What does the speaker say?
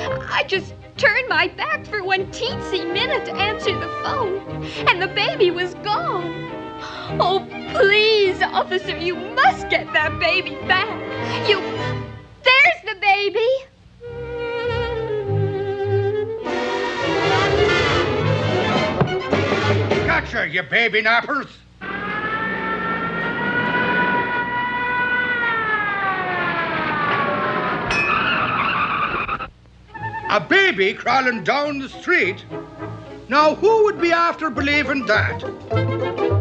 I just turned my back for one teensy minute to answer the phone, and the baby was gone. Oh, please, officer, you must get that baby back. There's the baby. Gotcha, you baby nappers. A baby crawling down the street? Now, who would be after believing that?